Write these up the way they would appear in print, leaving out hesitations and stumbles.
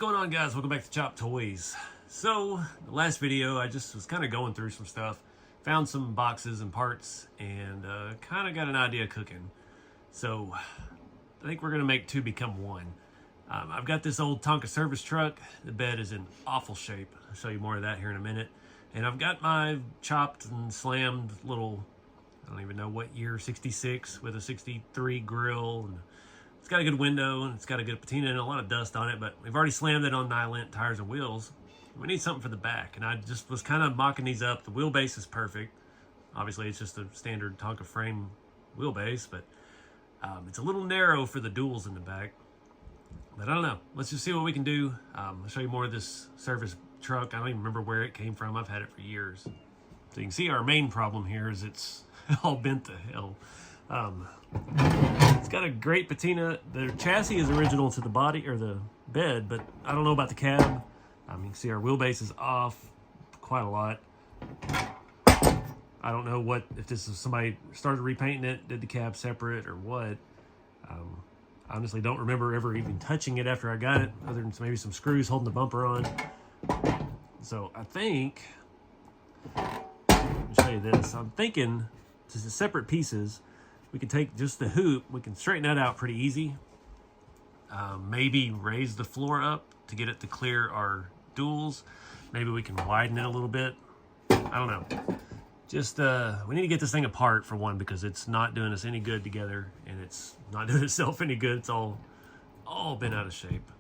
going on, guys? Welcome back to Chop Toys. So, the last video, I just was kind of going through some stuff, found some boxes and parts, and kind of got an idea cooking. So, I think we're going to make two become one. I've got this old Tonka service truck. The bed is in awful shape. I'll show you more of that here in a minute. And I've got my chopped and slammed little, I don't even know what year, 66 with a 63 grill. And it's got a good window and it's got a good patina and a lot of dust on it, but we've already slammed it on Nylint tires and wheels. We need something for the back, and I just was kind of mocking these up. The wheelbase is perfect. Obviously, it's just a standard Tonka frame wheelbase, but it's a little narrow for the duals in the back. But I don't know. Let's just see what we can do. I'll show you more of this service truck. I don't even remember where it came from. I've had it for years. So you can see our main problem here is it's all bent to hell. It's got a great patina. The chassis is original to the body or the bed, but I don't know about the cab. You can see our wheelbase is off quite a lot. I don't know what, if this is somebody started repainting it, did the cab separate or what. I honestly don't remember ever even touching it after I got it, other than maybe some screws holding the bumper on. So I think, let me show you this. I'm thinking, just the separate pieces, we can take just the hoop, we can straighten that out pretty easy. Maybe raise the floor up to get it to clear our duals. Maybe we can widen it a little bit. I don't know. Just, we need to get this thing apart for one, because it's not doing us any good together, and it's not doing itself any good. It's all been out of shape.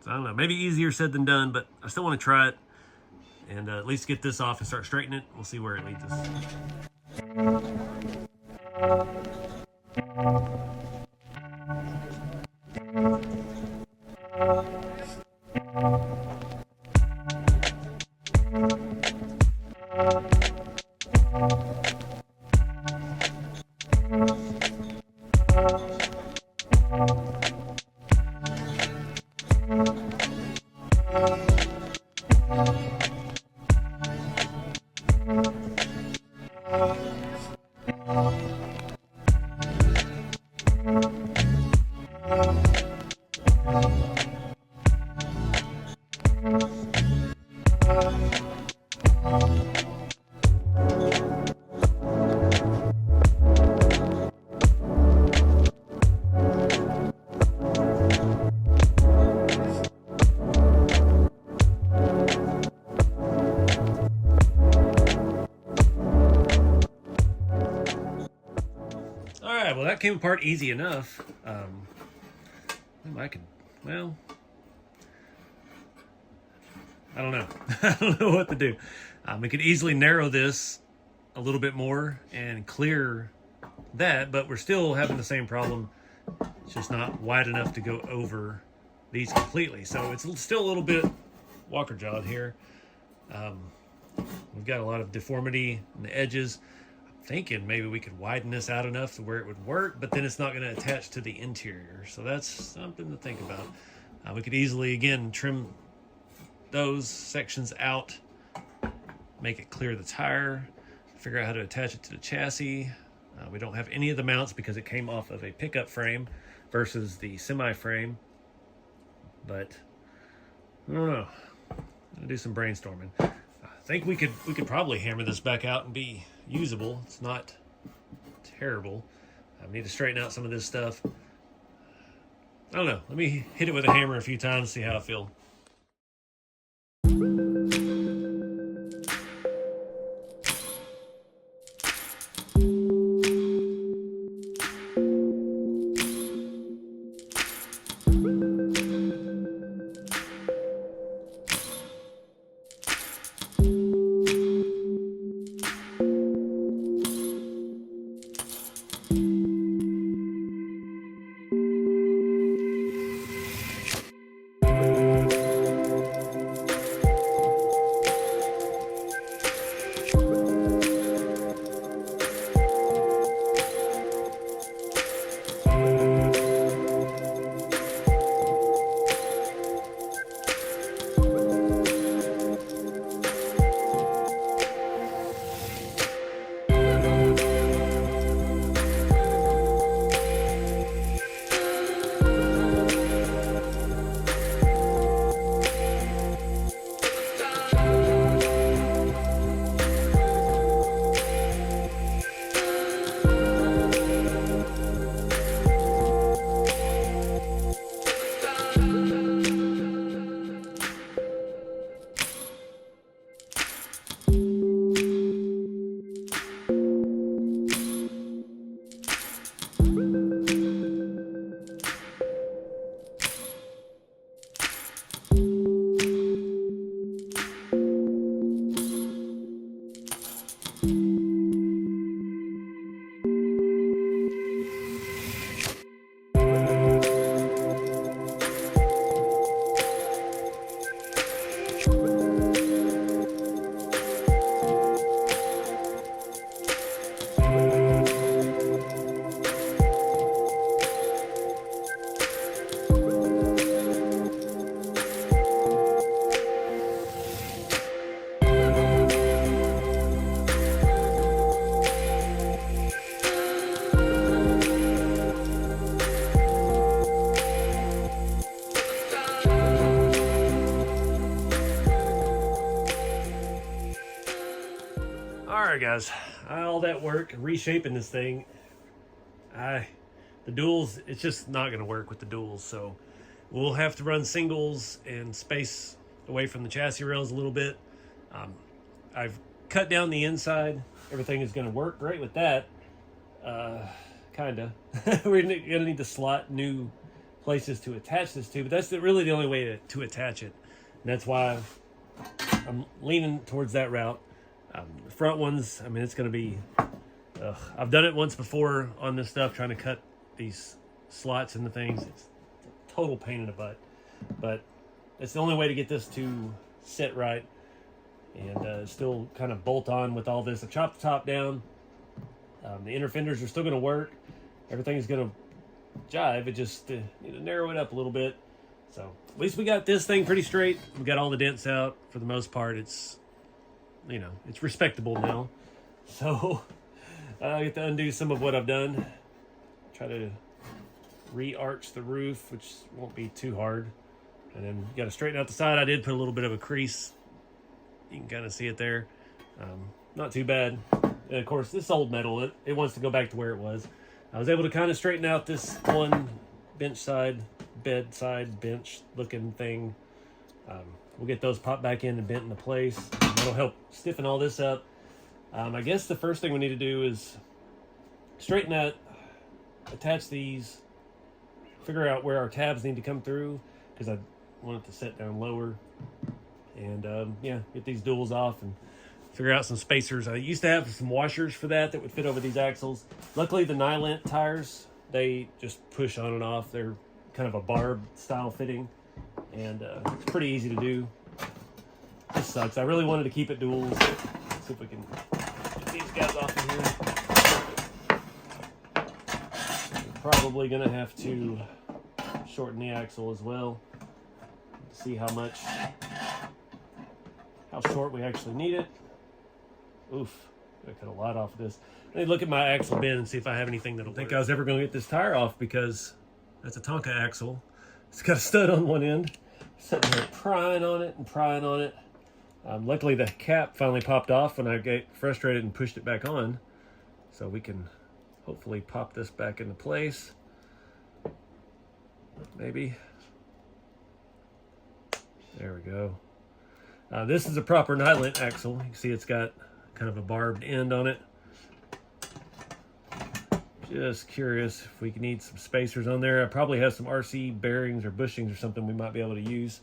So I don't know, maybe easier said than done, but I still want to try it and at least get this off and start straightening it. We'll see where it leads us. Well, that came apart easy enough. Well, I don't know. I don't know what to do. We could easily narrow this a little bit more and clear that, but we're still having the same problem. It's just not wide enough to go over these completely. So it's still a little bit walker jawed here. We've got a lot of deformity in the edges. Thinking maybe we could widen this out enough to where it would work, but then it's not going to attach to the interior. So that's something to think about. We could easily, again, trim those sections out, make it clear the tire, figure out how to attach it to the chassis. We don't have any of the mounts because it came off of a pickup frame versus the semi frame. But I don't know. I'm gonna do some brainstorming. I think we could probably hammer this back out and be usable. It's not terrible. I need to straighten out some of this stuff. I don't know. Let me hit it with a hammer a few times, see how I feel. Alright guys, all that work reshaping this thing, the duals, it's just not going to work with the duals, so we'll have to run singles and space away from the chassis rails a little bit. I've cut down the inside. Everything is going to work great with that. Kinda. We're going to need to slot new places to attach this to, but that's really the only way to attach it. And that's why I'm leaning towards that route. The front ones, I mean, it's going to be... I've done it once before on this stuff, trying to cut these slots into things. It's a total pain in the butt. But it's the only way to get this to sit right and still kind of bolt on with all this. I've chopped the top down. The inner fenders are still going to work. Everything's going to jive. It just need to narrow it up a little bit. So at least we got this thing pretty straight. We got all the dents out for the most part. It's, you know, it's respectable now. So I get to undo some of what I've done. Try to re-arch the roof, which won't be too hard. And then you got to straighten out the side. I did put a little bit of a crease. You can kind of see it there. Not too bad. And of course, this old metal, it wants to go back to where it was. I was able to kind of straighten out this one bedside bench looking thing. We'll get those popped back in and bent into place. That'll help stiffen all this up. I guess the first thing we need to do is straighten that, attach these, figure out where our tabs need to come through, because I want it to set down lower. And yeah, get these duals off and figure out some spacers. I used to have some washers for that would fit over these axles. Luckily, the Nylent tires, they just push on and off. They're kind of a barb style fitting, and it's pretty easy to do. This sucks. I really wanted to keep it duals. Let's see if we can get these guys off of here. We're probably going to have to shorten the axle as well. See how short we actually need it. Oof, I cut a lot off of this. I need to look at my axle bin and see if I have anything that'll think I was ever going to get this tire off, because that's a Tonka axle. It's got a stud on one end. Sitting there prying on it. Luckily the cap finally popped off when I got frustrated and pushed it back on. So we can hopefully pop this back into place. Maybe. There we go. This is a proper Nylent axle. You can see it's got kind of a barbed end on it. Just curious if we need some spacers on there. I probably have some RC bearings or bushings or something we might be able to use.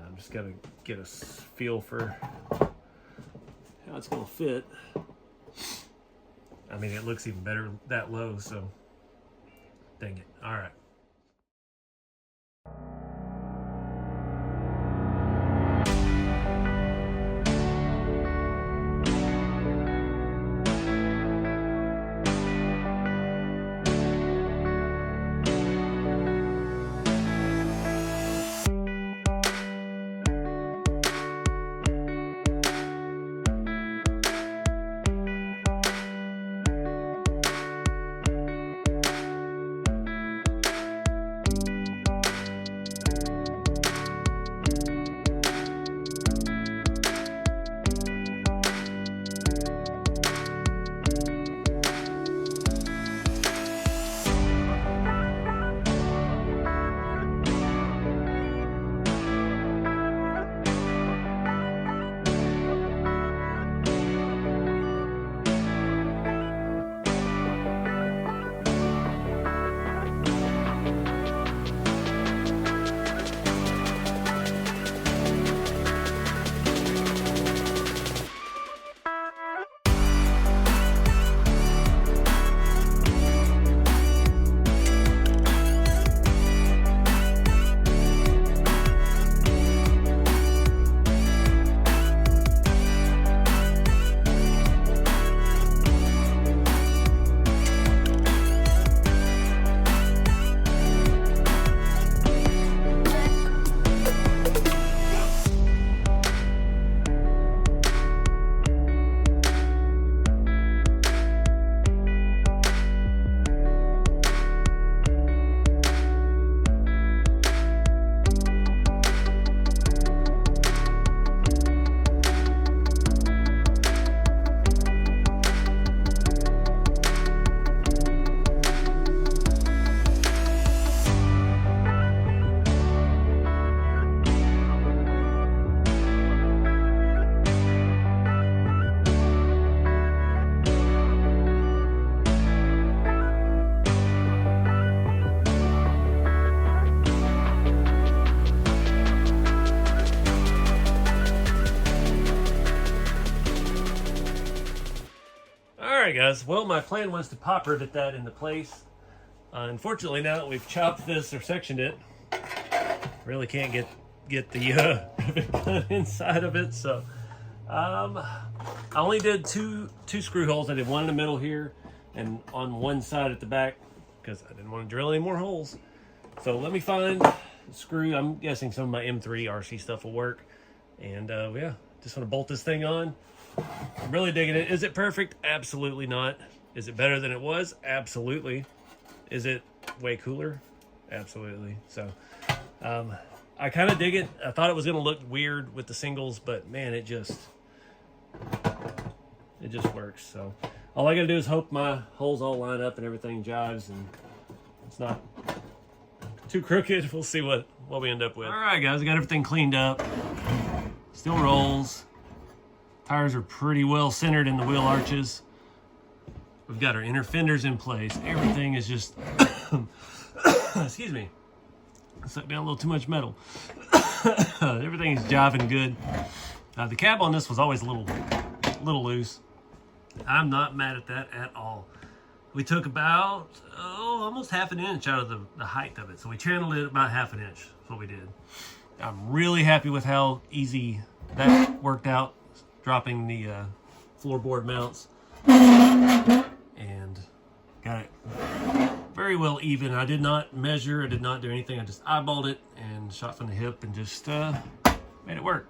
I'm just got to get a feel for how it's going to fit. I mean, it looks even better that low, so dang it. All right. guys. Well, my plan was to pop rivet that into place. Unfortunately, now that we've chopped this or sectioned it, really can't get the rivet gun inside of it. So I only did two screw holes. I did one in the middle here and on one side at the back because I didn't want to drill any more holes. So let me find a screw. I'm guessing some of my M3 RC stuff will work. And yeah, just want to bolt this thing on. I'm really digging it. Is it perfect? Absolutely not. Is it better than it was? Absolutely. Is it way cooler? Absolutely. So I kind of dig it. I thought it was going to look weird with the singles, but man, it just works. So all I got to do is hope my holes all line up and everything jives and it's not too crooked. We'll see what we end up with. All right, guys, I got everything cleaned up. Still rolls. Tires are pretty well centered in the wheel arches. We've got our inner fenders in place. Everything is just, excuse me, I sucked down a little too much metal. Everything is jiving good. The cab on this was always a little loose. I'm not mad at that at all. We took about, almost half an inch out of the height of it. So we channeled it about half an inch. That's what we did. I'm really happy with how easy that worked out. Dropping the floorboard mounts and got it very well even. I did not measure, I did not do anything. I just eyeballed it and shot from the hip and just made it work.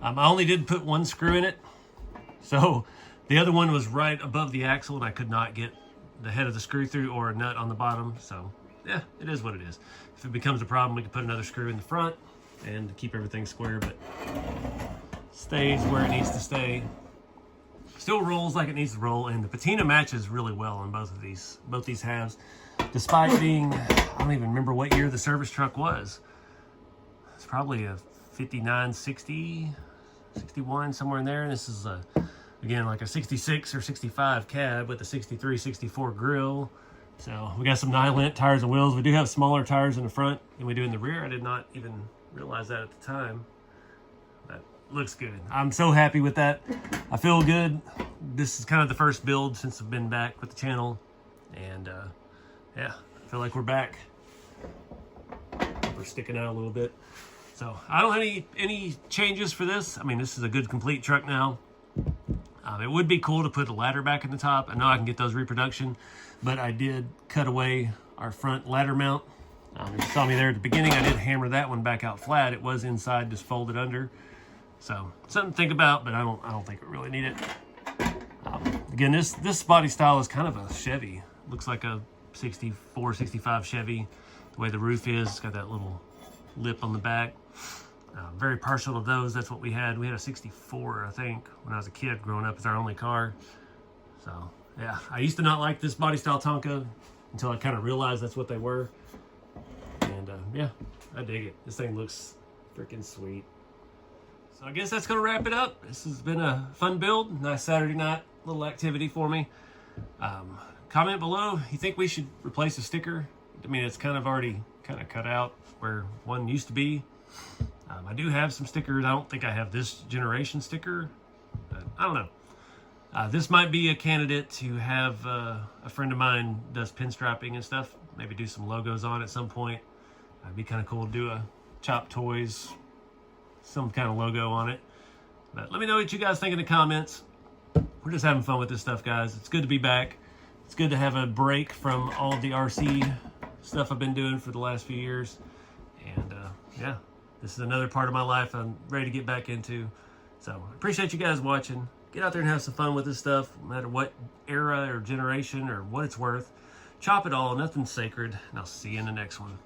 I only did put one screw in it, so the other one was right above the axle and I could not get the head of the screw through or a nut on the bottom. So yeah, it is what it is. If it becomes a problem, we can put another screw in the front and keep everything square, but stays where it needs to stay. Still rolls like it needs to roll, and the patina matches really well on both these halves. Despite being, I don't even remember what year the service truck was. It's probably a 59, 60, 61, somewhere in there. And this is again like a 66 or 65 cab with a 63, 64 grill. So we got some 9-lint tires and wheels. We do have smaller tires in the front than we do in the rear. I did not even realize that at the time. Looks good. I'm so happy with that. I feel good. This is kind of the first build since I've been back with the channel, and yeah, I feel like we're back. We're sticking out a little bit. So I don't have any changes for this. I mean, this is a good complete truck now. It would be cool to put a ladder back in the top. I know I can get those reproduction, but I did cut away our front ladder mount. If you saw me there at the beginning, I did hammer that one back out flat. It was inside, just folded under. So something to think about, but I don't think we really need it. Again, this body style is kind of a Chevy. Looks like a 64, 65 Chevy. The way the roof is, it's got that little lip on the back. Very partial to those. That's what we had. We had a 64, I think, when I was a kid growing up. It's our only car. So yeah, I used to not like this body style Tonka until I kind of realized that's what they were. And yeah, I dig it. This thing looks freaking sweet. So I guess that's going to wrap it up. This has been a fun build. Nice Saturday night little activity for me. Comment below, you think we should replace a sticker? I mean, it's kind of already kind of cut out where one used to be. I do have some stickers. I don't think I have this generation sticker, but I don't know. This might be a candidate to have a friend of mine does pinstriping and stuff. Maybe do some logos on at some point. It'd be kind of cool to do a Chop Toys, some kind of logo on it. But let me know what you guys think in the comments. We're just having fun with this stuff, guys. It's good to be back. It's good to have a break from all of the RC stuff I've been doing for the last few years. And yeah, this is another part of my life I'm ready to get back into. So appreciate you guys watching. Get out there and have some fun with this stuff, no matter what era or generation or what it's worth. Chop it all. Nothing's sacred. And I'll see you in the next one.